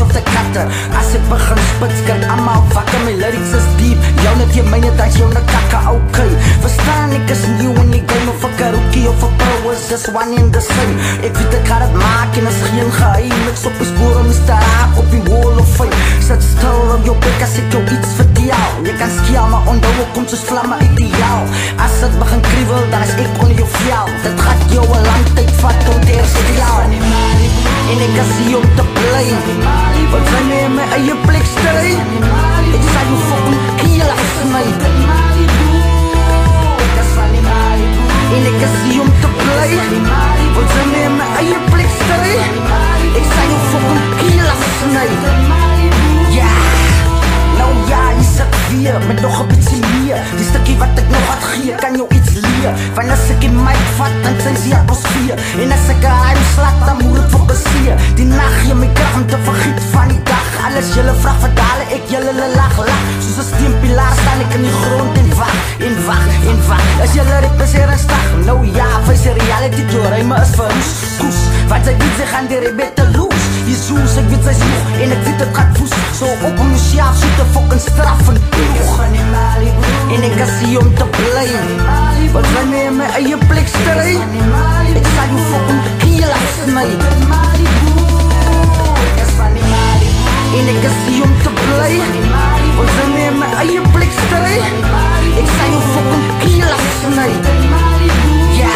op te katte. As ek begin spits, kyk allemaal wakker. My lyrics is diep, jou net jy myne, dat jou na kakke, okay. Verstaan, ek is nieuw in die game, of ek rookie of a pro, is just one in the same. Ek weet ek ga het maak, en is geen geheim. Niks op die spore, Mr. Raak op die wall of fame. Sit stil op jou bek, as ek jou iets vertel. Jy kan skiel, maar onthou, ek kom soos vlamme ideaal. As het begin kriebel, dan is ek onder jou vel. Dit gaat jou een lang tyd vat, om te herstel. En ek is hier om te bly, want wanneer in my eie plek stry, ek sal jou fucking kiel afsny. En ek is hier om te bly, want wanneer in my eie plek stry, ek sal jou fucking kiel afsny. Ja, nou ja, jy sit weer, met nog een beetje meer. Die stukkie wat ek nog had gee, kan jou iets leer. Van as ek die mic vat, dan sy die atmosfeer. En as ek een heim slaat, dan moet het fokuseer. Die nacht gee my kracht om te vergiet van die dag. Alles jylle vraag verdale, ek jylle lach. Soos een steenpilaar staan ek in die grond en wacht. As jylle represeer en stag, nou ja, wees die reality toe ruime is vir koes. Want sy weet sy gaan die rebette loos. Die soos, ek weet sy zoeg, en ek weet het gaat voes. So op om myself, so te fucking straf en ploeg. En ek is hier om te bly, want wanneer in my eie plek stry, ek sal jou fucking kiel afsny. En ek is hier om te bly, want wanneer in my eie plek stry, ek sal jou fucking kiel afsny. Ja,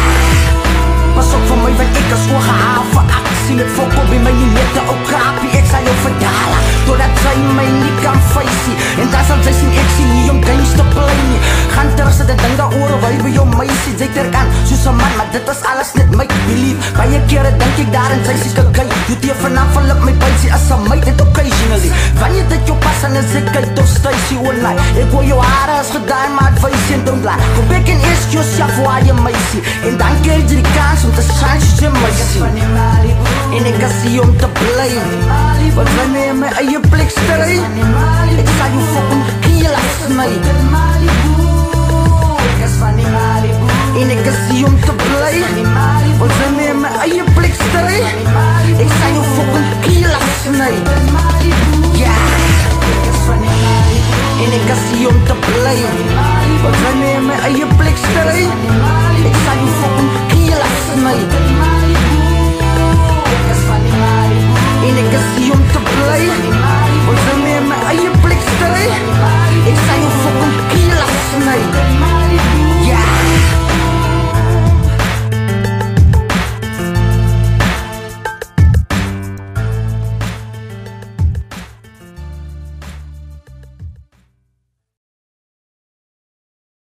pas op vir my, want ek is oorgehaal vir aksie. Met fok op in my nie net ou krapie, ek sal jou verdala, doordat sy my nie kan facey. En daar sal sy sien, ek sien nie om games te play nie. Gaan terug sit die ding daar oor, waar by jou meisie, sy terkan, soos een man, maar dit is alles net my belief. Baie kere denk ek daar en sy sê kijk, jy teer vanaf al op my buitsie, as een meid het occasionally. Wanneer dit jou pas en is ek uit of stuisie online. Ek hoor jou haare is gedaan, maar advies en don't lie. Kom back en ask yourself waar jy meisie, en dan krijg jy die kans om te shine soos jy meisie. En ek is hier om te bly, want wanneer in my eie plek stry, ek sal jou fucking kiel afsny. En ek is hier om te bly, want wanneer in my eie plek stry, ek sal jou fucking kiel afsny. Ja, en ek is hier om te bly, want wanneer in my eie plek stry, ek